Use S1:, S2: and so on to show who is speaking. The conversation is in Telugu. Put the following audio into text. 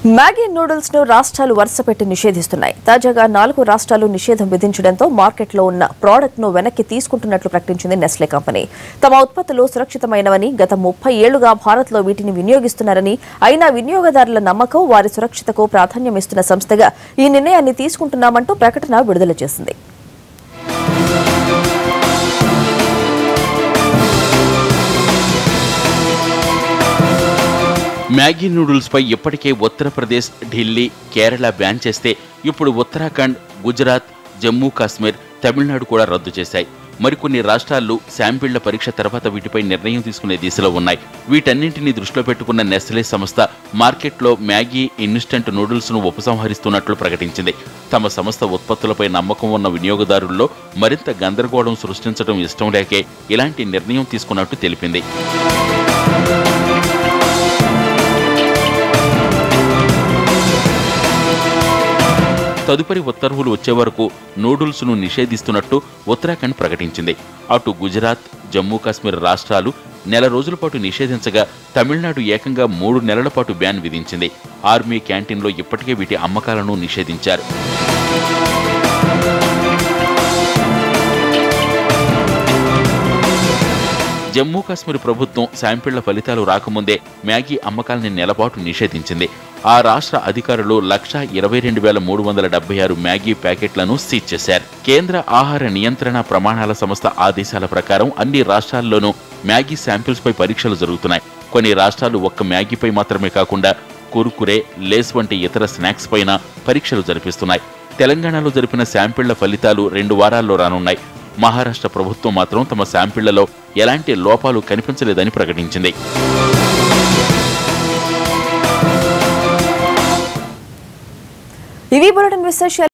S1: మ్యాగీ నూడిల్స్ ను రాష్ట్రాలు వరుసపెట్టి నిషేధిస్తున్నాయి. తాజాగా 4 రాష్ట్రాలు నిషేధం విధించడంతో మార్కెట్లో ఉన్న ప్రోడక్ట్ ను వెనక్కి తీసుకుంటున్నట్లు ప్రకటించింది నెస్లే కంపెనీ. తమ ఉత్పత్తులు సురక్షితమైనవని, గత 30 ఏళ్లుగా భారత్లో వీటిని వినియోగిస్తున్నారని, అయినా వినియోగదారుల నమ్మకం, వారి సురక్షితకు ప్రాధాన్యమిస్తున్న సంస్థగా ఈ నిర్ణయాన్ని తీసుకుంటున్నామంటూ ప్రకటన విడుదల చేసింది.
S2: మ్యాగీ నూడిల్స్ పై ఇప్పటికే ఉత్తరప్రదేశ్, ఢిల్లీ, కేరళ బ్యాన్ చేస్తే ఇప్పుడు ఉత్తరాఖండ్, గుజరాత్, జమ్మూ కాశ్మీర్, తమిళనాడు కూడా రద్దు చేశాయి. మరికొన్ని రాష్ట్రాలు శాంపిళ్ల పరీక్ష తర్వాత వీటిపై నిర్ణయం తీసుకునే దిశలో ఉన్నాయి. వీటన్నింటినీ దృష్టిలో పెట్టుకున్న నెస్లే సంస్థ మార్కెట్లో మ్యాగీ ఇన్స్టంట్ నూడిల్స్ ను ఉపసంహరిస్తున్నట్లు ప్రకటించింది. తమ సంస్థ ఉత్పత్తులపై నమ్మకం ఉన్న వినియోగదారుల్లో మరింత గందరగోళం సృష్టించడం ఇష్టం లేకే ఇలాంటి నిర్ణయం తీసుకున్నట్టు తెలిపింది. తదుపరి ఉత్తర్వులు వచ్చే వరకు నూడిల్స్ ను నిషేధిస్తున్నట్టు ఉత్తరాఖండ్ ప్రకటించింది. అటు గుజరాత్, జమ్మూ కాశ్మీర్ రాష్ట్రాలు నెల రోజుల పాటు నిషేధించగా, తమిళనాడు ఏకంగా 3 నెలల పాటు బ్యాన్ విధించింది. ఆర్మీ క్యాంటీన్లో ఇప్పటికే వీటి అమ్మకాలను నిషేధించారు. జమ్మూ కాశ్మీర్ ప్రభుత్వం శాంపిళ్ల ఫలితాలు రాకముందే మ్యాగీ అమ్మకాలని నెలపాటు నిషేధించింది. ఆ రాష్ట్ర అధికారులు 122,376 మ్యాగీ ప్యాకెట్లను సీజ్ చేశారు. కేంద్ర ఆహార నియంత్రణ ప్రమాణాల సంస్థ ఆదేశాల ప్రకారం అన్ని రాష్ట్రాల్లోనూ మ్యాగీ శాంపిల్స్ పై పరీక్షలు జరుగుతున్నాయి. కొన్ని రాష్ట్రాలు ఒక్క మ్యాగీపై మాత్రమే కాకుండా కుర్కురే, లేస్ వంటి ఇతర స్నాక్స్ పైన పరీక్షలు జరిపిస్తున్నాయి. తెలంగాణలో జరిపిన శాంపిళ్ల ఫలితాలు 2 వారాల్లో రానున్నాయి. మహారాష్ట్ర ప్రభుత్వం మాత్రం తమ శాంపిళ్లలో ఎలాంటి లోపాలు కనిపించలేదని ప్రకటించింది.
S1: ఇవి బులెటిన్ విశేషాలు.